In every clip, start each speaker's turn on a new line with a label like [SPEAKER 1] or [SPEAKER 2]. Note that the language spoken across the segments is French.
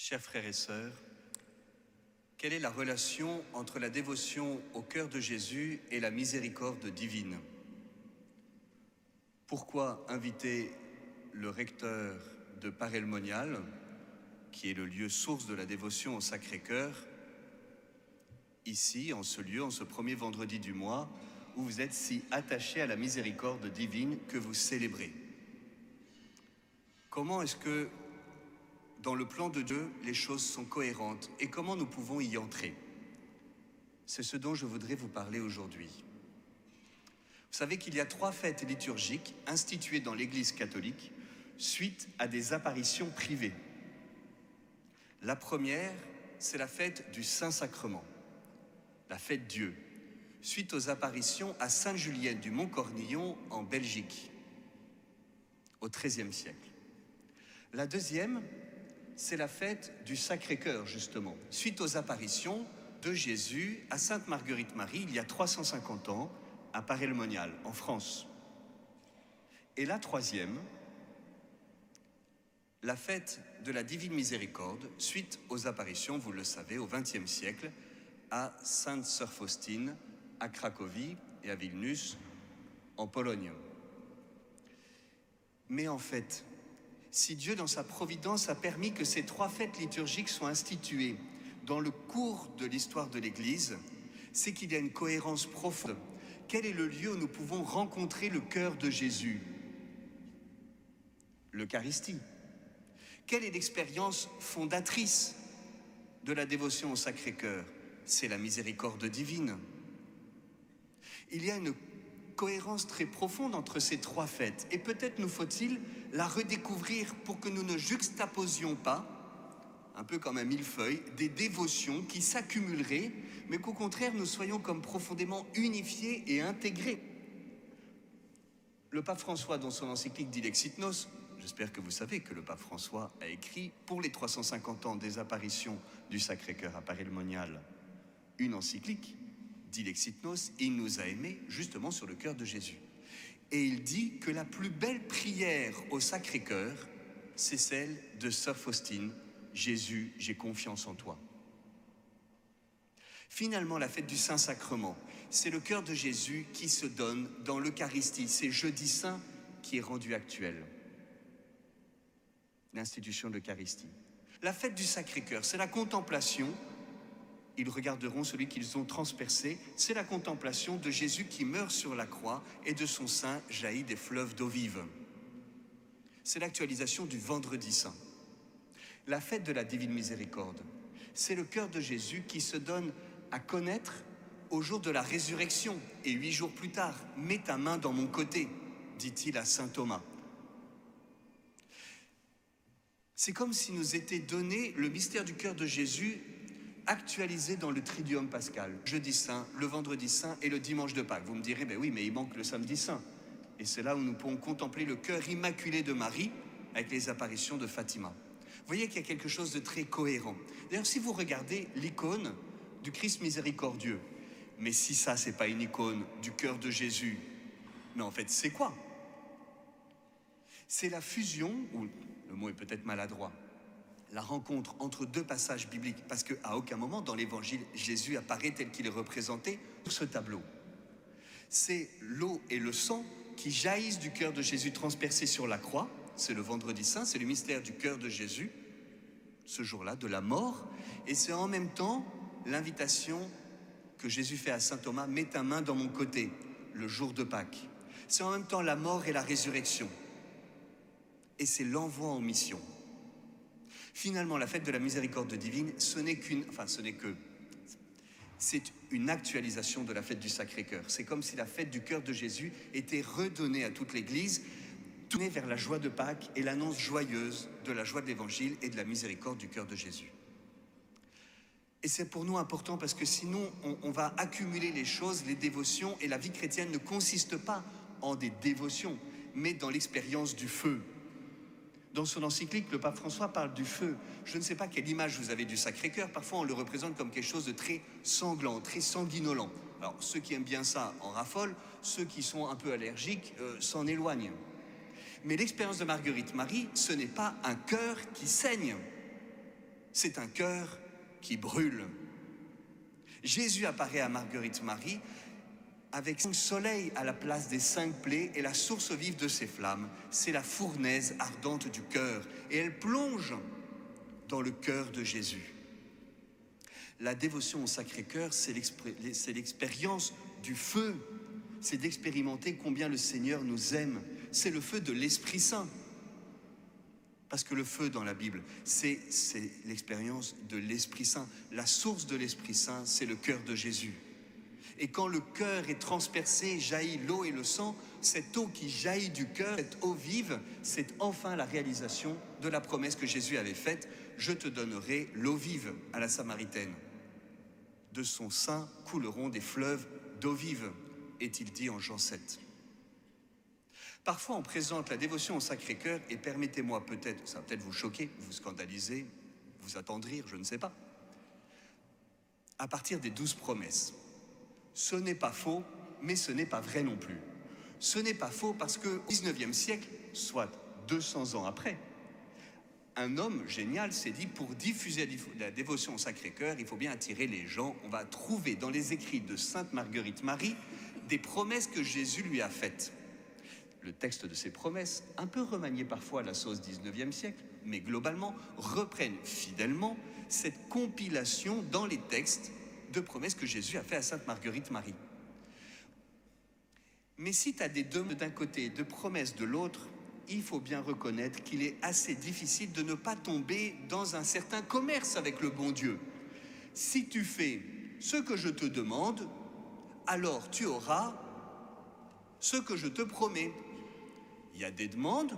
[SPEAKER 1] Chers frères et sœurs, quelle est la relation entre la dévotion au cœur de Jésus et la miséricorde divine? Pourquoi inviter le recteur de Paray-le-Monial, qui est le lieu source de la dévotion au Sacré-Cœur, ici, en ce lieu, en ce premier vendredi du mois, où vous êtes si attachés à la miséricorde divine que vous célébrez? Comment est-ce que, dans le plan de Dieu, les choses sont cohérentes et comment nous pouvons y entrer? C'est ce dont je voudrais vous parler aujourd'hui. Vous savez qu'il y a 3 fêtes liturgiques instituées dans l'Église catholique suite à des apparitions privées. La première, c'est la fête du Saint-Sacrement, la fête Dieu, suite aux apparitions à Sainte-Julienne du Mont-Cornillon en Belgique, au XIIIe siècle. La deuxième, c'est la fête du Sacré-Cœur, justement, suite aux apparitions de Jésus à Sainte-Marguerite-Marie, il y a 350 ans, à Paray-le-Monial, en France. Et la troisième, la fête de la Divine Miséricorde, suite aux apparitions, vous le savez, au XXe siècle, à Sainte-Sœur Faustine, à Cracovie et à Vilnius, en Pologne. Mais en fait, si Dieu, dans sa providence, a permis que ces 3 fêtes liturgiques soient instituées dans le cours de l'histoire de l'Église, c'est qu'il y a une cohérence profonde. Quel est le lieu où nous pouvons rencontrer le cœur de Jésus? L'Eucharistie. Quelle est l'expérience fondatrice de la dévotion au Sacré-Cœur? C'est la miséricorde divine. Il y a une cohérence très profonde entre ces 3 fêtes. Et peut-être nous faut-il la redécouvrir pour que nous ne juxtaposions pas, un peu comme un millefeuille, des dévotions qui s'accumuleraient, mais qu'au contraire nous soyons comme profondément unifiés et intégrés. Le pape François, dans son encyclique Dilexit Nos, j'espère que vous savez que le pape François a écrit pour les 350 ans des apparitions du Sacré-Cœur à Paray-le-Monial une encyclique, Dilexit Nos, il nous a aimés justement sur le cœur de Jésus. Et il dit que la plus belle prière au Sacré-Cœur, c'est celle de Sœur Faustine, Jésus, j'ai confiance en toi. Finalement, la fête du Saint-Sacrement, c'est le cœur de Jésus qui se donne dans l'Eucharistie. C'est Jeudi Saint qui est rendu actuel. L'institution de l'Eucharistie. La fête du Sacré-Cœur, c'est la contemplation. Ils regarderont celui qu'ils ont transpercé. C'est la contemplation de Jésus qui meurt sur la croix et de son sein jaillit des fleuves d'eau vive. C'est l'actualisation du Vendredi Saint. La fête de la Divine Miséricorde, c'est le cœur de Jésus qui se donne à connaître au jour de la résurrection. Et 8 jours plus tard, « Mets ta main dans mon côté », dit-il à saint Thomas. C'est comme si nous était donné le mystère du cœur de Jésus actualisé dans le Triduum pascal. Jeudi Saint, le Vendredi Saint et le Dimanche de Pâques. Vous me direz, ben oui, mais il manque le Samedi Saint. Et c'est là où nous pouvons contempler le cœur immaculé de Marie avec les apparitions de Fatima. Vous voyez qu'il y a quelque chose de très cohérent. D'ailleurs, si vous regardez l'icône du Christ miséricordieux, mais si ça, c'est pas une icône du cœur de Jésus, mais en fait, c'est quoi? C'est la fusion, ou le mot est peut-être maladroit, la rencontre entre 2 passages bibliques, parce qu'à aucun moment dans l'Évangile, Jésus apparaît tel qu'il est représenté sur ce tableau. C'est l'eau et le sang qui jaillissent du cœur de Jésus transpercé sur la croix. C'est le Vendredi Saint, c'est le mystère du cœur de Jésus, ce jour-là, de la mort. Et c'est en même temps l'invitation que Jésus fait à saint Thomas, « Mets ta main dans mon côté », le jour de Pâques. C'est en même temps la mort et la résurrection. Et c'est l'envoi en mission. Finalement, la fête de la miséricorde divine, c'est une actualisation de la fête du Sacré-Cœur. C'est comme si la fête du cœur de Jésus était redonnée à toute l'Église, tournée vers la joie de Pâques et l'annonce joyeuse de la joie de l'Évangile et de la miséricorde du cœur de Jésus. Et c'est pour nous important parce que sinon, on va accumuler les choses, les dévotions, et la vie chrétienne ne consiste pas en des dévotions, mais dans l'expérience du feu. Dans son encyclique, le pape François parle du feu. Je ne sais pas quelle image vous avez du Sacré-Cœur. Parfois, on le représente comme quelque chose de très sanglant, très sanguinolent. Alors, ceux qui aiment bien ça en raffolent, ceux qui sont un peu allergiques s'en éloignent. Mais l'expérience de Marguerite-Marie, ce n'est pas un cœur qui saigne. c'est un cœur qui brûle. Jésus apparaît à Marguerite Marie avec 5 soleils à la place des 5 plaies, et la source vive de ces flammes, c'est la fournaise ardente du cœur, et elle plonge dans le cœur de Jésus. La dévotion au Sacré-Cœur, c'est l'expérience du feu, c'est d'expérimenter combien le Seigneur nous aime, c'est le feu de l'Esprit Saint. Parce que le feu dans la Bible, c'est l'expérience de l'Esprit Saint. La source de l'Esprit Saint, c'est le cœur de Jésus. Et quand le cœur est transpercé, jaillit l'eau et le sang, cette eau qui jaillit du cœur, cette eau vive, c'est enfin la réalisation de la promesse que Jésus avait faite. Je te donnerai l'eau vive à la Samaritaine. De son sein couleront des fleuves d'eau vive, est-il dit en Jean 7. Parfois on présente la dévotion au Sacré-Cœur, et permettez-moi peut-être, ça va peut-être vous choquer, vous scandaliser, vous attendrir, je ne sais pas, à partir des 12 promesses. Ce n'est pas faux, mais ce n'est pas vrai non plus. Ce n'est pas faux parce qu'au XIXe siècle, soit 200 ans après, un homme génial s'est dit, pour diffuser la dévotion au Sacré-Cœur, il faut bien attirer les gens. On va trouver dans les écrits de Sainte Marguerite Marie des promesses que Jésus lui a faites. Le texte de ces promesses, un peu remanié parfois à la sauce XIXe siècle, mais globalement, reprennent fidèlement cette compilation dans les textes de promesses que Jésus a fait à Sainte Marguerite Marie. Mais si tu as des demandes d'un côté et de promesses de l'autre, il faut bien reconnaître qu'il est assez difficile de ne pas tomber dans un certain commerce avec le bon Dieu. Si tu fais ce que je te demande, alors tu auras ce que je te promets. Il y a des demandes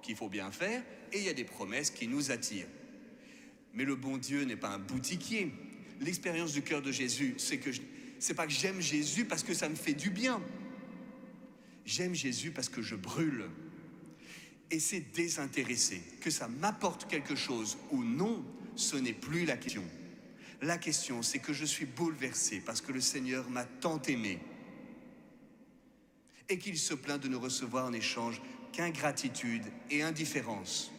[SPEAKER 1] qu'il faut bien faire et il y a des promesses qui nous attirent. Mais le bon Dieu n'est pas un boutiquier. L'expérience du cœur de Jésus, c'est pas que j'aime Jésus parce que ça me fait du bien. J'aime Jésus parce que je brûle. Et c'est désintéressé. Que ça m'apporte quelque chose ou non, ce n'est plus la question. La question, c'est que je suis bouleversé parce que le Seigneur m'a tant aimé et qu'il se plaint de ne recevoir en échange qu'ingratitude et indifférence.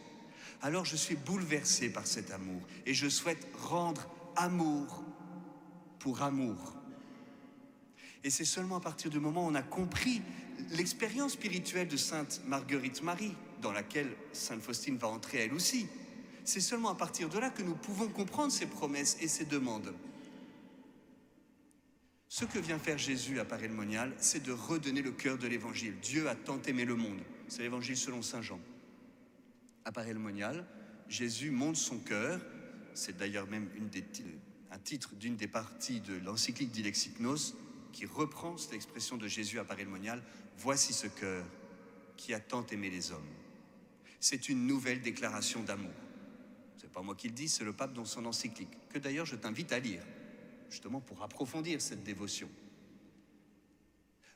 [SPEAKER 1] Alors je suis bouleversé par cet amour et je souhaite rendre amour pour amour. Et c'est seulement à partir du moment où on a compris l'expérience spirituelle de Sainte Marguerite Marie, dans laquelle Sainte Faustine va entrer elle aussi, c'est seulement à partir de là que nous pouvons comprendre ces promesses et ces demandes. Ce que vient faire Jésus à Paray-le-Monial, c'est de redonner le cœur de l'évangile. Dieu a tant aimé le monde. C'est l'évangile selon saint Jean. À Paray-le-Monial, Jésus montre son cœur. C'est d'ailleurs même un titre d'une des parties de l'encyclique Dilexipnos qui reprend cette expression de Jésus à Paray-le-Monial. Voici ce cœur qui a tant aimé les hommes. C'est une nouvelle déclaration d'amour. C'est pas moi qui le dis, c'est le pape dans son encyclique, que d'ailleurs je t'invite à lire, justement pour approfondir cette dévotion.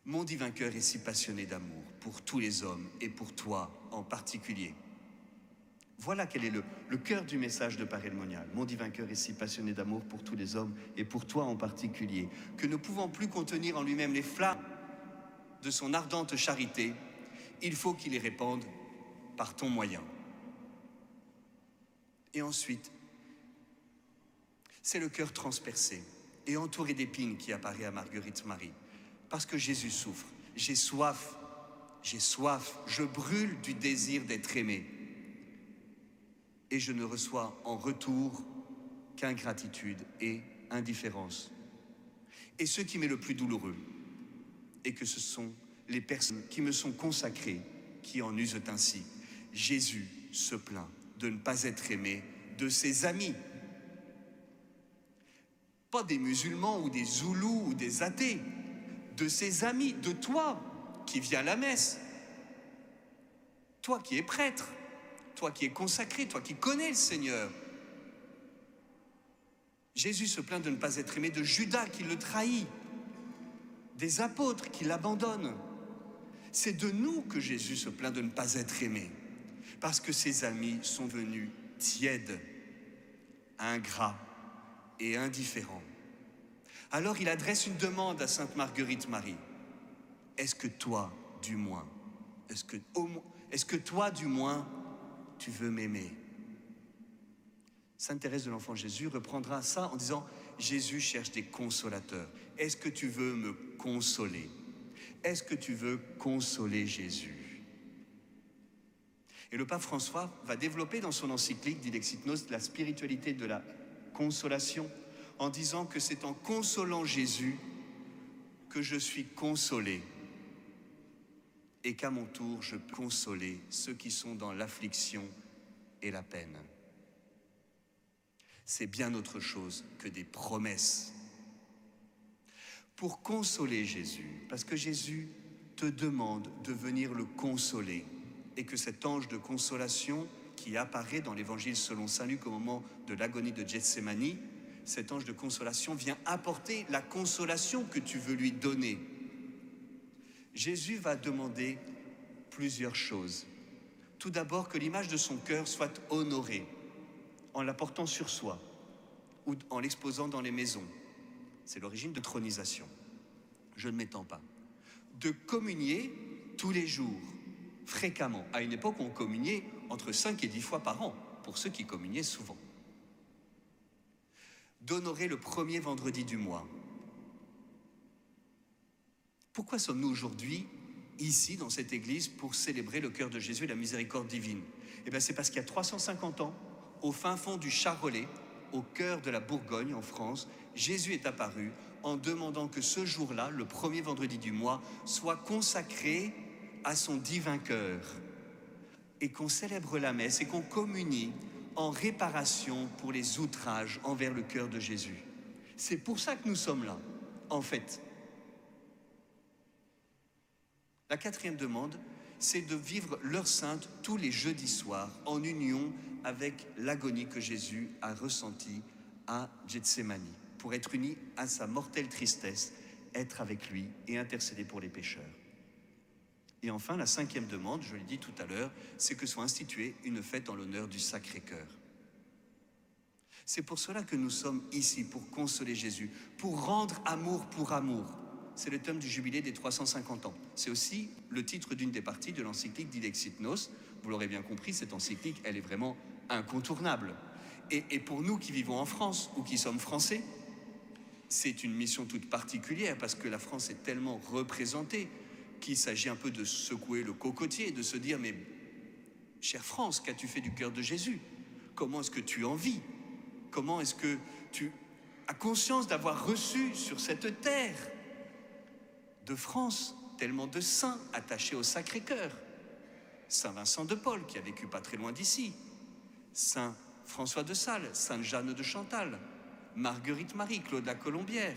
[SPEAKER 1] Mon divin cœur est si passionné d'amour pour tous les hommes et pour toi en particulier. Voilà quel est le cœur du message de Paray-le-Monial. Mon divin cœur est si passionné d'amour pour tous les hommes et pour toi en particulier, que ne pouvant plus contenir en lui-même les flammes de son ardente charité, il faut qu'il les répande par ton moyen. Et ensuite, c'est le cœur transpercé et entouré d'épines qui apparaît à Marguerite Marie. Parce que Jésus souffre. J'ai soif, je brûle du désir d'être aimé. Et je ne reçois en retour qu'ingratitude et indifférence. Et ce qui m'est le plus douloureux est que ce sont les personnes qui me sont consacrées qui en usent ainsi. Jésus se plaint de ne pas être aimé de ses amis. Pas des musulmans ou des zoulous ou des athées, de ses amis, de toi qui viens à la messe, toi qui es prêtre, toi qui es consacré, toi qui connais le Seigneur. Jésus se plaint de ne pas être aimé de Judas qui le trahit, des apôtres qui l'abandonnent. C'est de nous que Jésus se plaint de ne pas être aimé, parce que ses amis sont venus tièdes, ingrats et indifférents. Alors il adresse une demande à Sainte Marguerite Marie. Est-ce que toi, du moins, est-ce que toi, du moins, tu veux m'aimer? Sainte Thérèse de l'Enfant Jésus reprendra ça en disant « Jésus cherche des consolateurs. Est-ce que tu veux me consoler? Est-ce que tu veux consoler Jésus ?» Et le pape François va développer dans son encyclique Didexit Nos la spiritualité de la consolation en disant que c'est en consolant Jésus que je suis consolé et qu'à mon tour je peux consoler ceux qui sont dans l'affliction et la peine. C'est bien autre chose que des promesses. Pour consoler Jésus, parce que Jésus te demande de venir le consoler, et que cet ange de consolation qui apparaît dans l'évangile selon saint Luc au moment de l'agonie de Gethsémani, cet ange de consolation vient apporter la consolation que tu veux lui donner. Jésus va demander plusieurs choses. Tout d'abord, que l'image de son cœur soit honorée, en la portant sur soi ou en l'exposant dans les maisons. C'est l'origine de tronisation. Je ne m'étends pas. De communier tous les jours, fréquemment. À une époque, on communiait entre 5 et 10 fois par an, pour ceux qui communiaient souvent. D'honorer le premier vendredi du mois. Pourquoi sommes-nous aujourd'hui ici, dans cette église, pour célébrer le cœur de Jésus et la miséricorde divine? Eh bien, c'est parce qu'il y a 350 ans, au fin fond du Charolais, au cœur de la Bourgogne, en France, Jésus est apparu en demandant que ce jour-là, le premier vendredi du mois, soit consacré à son divin cœur, et qu'on célèbre la messe et qu'on communie en réparation pour les outrages envers le cœur de Jésus. C'est pour ça que nous sommes là, en fait. La quatrième demande, c'est de vivre l'heure sainte tous les jeudis soirs en union avec l'agonie que Jésus a ressentie à Gethsémani, pour être uni à sa mortelle tristesse, être avec lui et intercéder pour les pécheurs. Et enfin, la cinquième demande, je l'ai dit tout à l'heure, c'est que soit instituée une fête en l'honneur du Sacré-Cœur. C'est pour cela que nous sommes ici, pour consoler Jésus, pour rendre amour pour amour. C'est le thème du jubilé des 350 ans. C'est aussi le titre d'une des parties de l'encyclique Didexit Nos. Vous l'aurez bien compris, cette encyclique, elle est vraiment incontournable. Et pour nous qui vivons en France ou qui sommes français, c'est une mission toute particulière parce que la France est tellement représentée qu'il s'agit un peu de secouer le cocotier, de se dire « Mais, chère France, qu'as-tu fait du cœur de Jésus? Comment est-ce que tu en vis? Comment est-ce que tu as conscience d'avoir reçu sur cette terre de France tellement de saints attachés au Sacré-Cœur? Saint Vincent de Paul, qui a vécu pas très loin d'ici, Saint François de Sales, Sainte Jeanne de Chantal, Marguerite Marie, Claude la Colombière,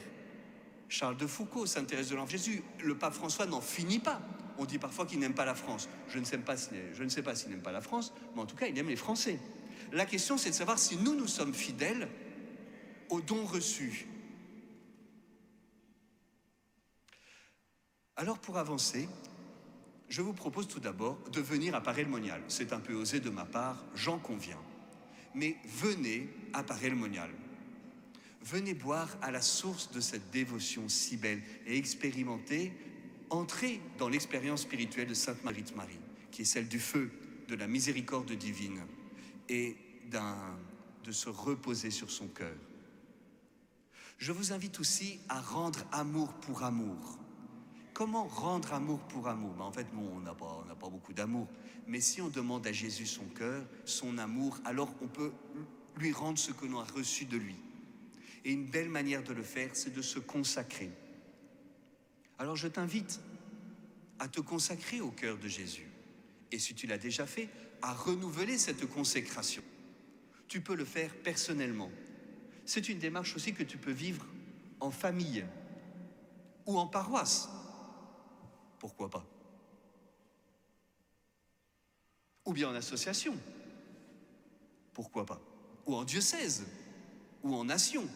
[SPEAKER 1] Charles de Foucault, Sainte Thérèse de l'Enfant Jésus. Le pape François n'en finit pas. On dit parfois qu'il n'aime pas la France. Je ne sais pas s'il n'aime pas la France, mais en tout cas, il aime les Français. La question, c'est de savoir si nous sommes fidèles aux dons reçus. Alors, pour avancer, je vous propose tout d'abord de venir à Paray-le-Monial. C'est un peu osé de ma part, j'en conviens. Mais venez à Paray-le-Monial. Venez boire à la source de cette dévotion si belle et expérimenter, entrer dans l'expérience spirituelle de Sainte Marguerite Marie, qui est celle du feu, de la miséricorde divine et de se reposer sur son cœur. Je vous invite aussi à rendre amour pour amour. Comment rendre amour pour amour? En fait, nous, on n'a pas beaucoup d'amour. Mais si on demande à Jésus son cœur, son amour, alors on peut lui rendre ce que l'on a reçu de lui. Et une belle manière de le faire, c'est de se consacrer. Alors je t'invite à te consacrer au cœur de Jésus. Et si tu l'as déjà fait, à renouveler cette consécration. Tu peux le faire personnellement. C'est une démarche aussi que tu peux vivre en famille ou en paroisse. Pourquoi pas? Ou bien en association. Pourquoi pas? Ou en diocèse, ou en nation.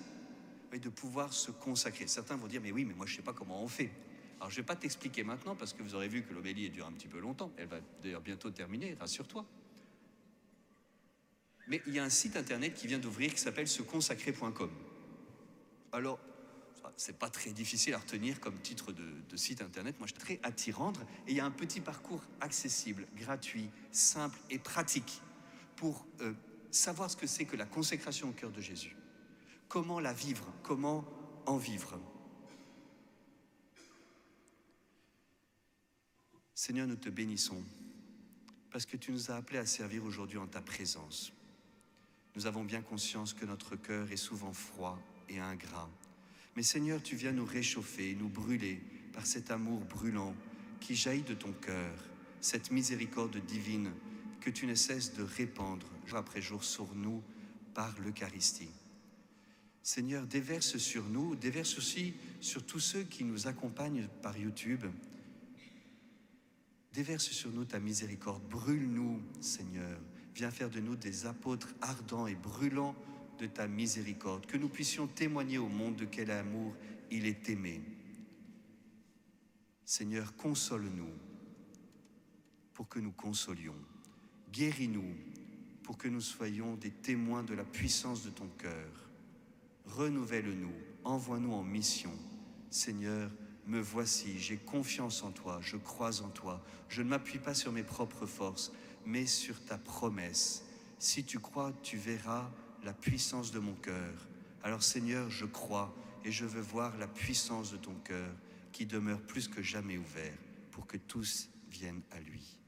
[SPEAKER 1] Et de pouvoir se consacrer. Certains vont dire, mais oui, mais moi je ne sais pas comment on fait. Alors je ne vais pas t'expliquer maintenant, parce que vous aurez vu que l'homélie dure un petit peu longtemps. Elle va d'ailleurs bientôt terminer, rassure-toi. Mais il y a un site internet qui vient d'ouvrir qui s'appelle seconsacrer.com. Alors, c'est pas très difficile à retenir comme titre de site internet. Moi, je suis très à t'y rendre. Et il y a un petit parcours accessible, gratuit, simple et pratique pour savoir ce que c'est que la consécration au cœur de Jésus. Comment la vivre, comment en vivre. Seigneur, nous te bénissons parce que tu nous as appelés à servir aujourd'hui en ta présence. Nous avons bien conscience que notre cœur est souvent froid et ingrat. Mais Seigneur, tu viens nous réchauffer, nous brûler par cet amour brûlant qui jaillit de ton cœur, cette miséricorde divine que tu ne cesses de répandre jour après jour sur nous par l'Eucharistie. Seigneur, déverse sur nous, déverse aussi sur tous ceux qui nous accompagnent par YouTube. Déverse sur nous ta miséricorde, brûle-nous, Seigneur. Viens faire de nous des apôtres ardents et brûlants de ta miséricorde, que nous puissions témoigner au monde de quel amour il est aimé. Seigneur, console-nous pour que nous consolions. Guéris-nous pour que nous soyons des témoins de la puissance de ton cœur. Renouvelle-nous, envoie-nous en mission. Seigneur, me voici, j'ai confiance en toi, je crois en toi. Je ne m'appuie pas sur mes propres forces, mais sur ta promesse. Si tu crois, tu verras la puissance de mon cœur. Alors Seigneur, je crois et je veux voir la puissance de ton cœur qui demeure plus que jamais ouvert pour que tous viennent à lui.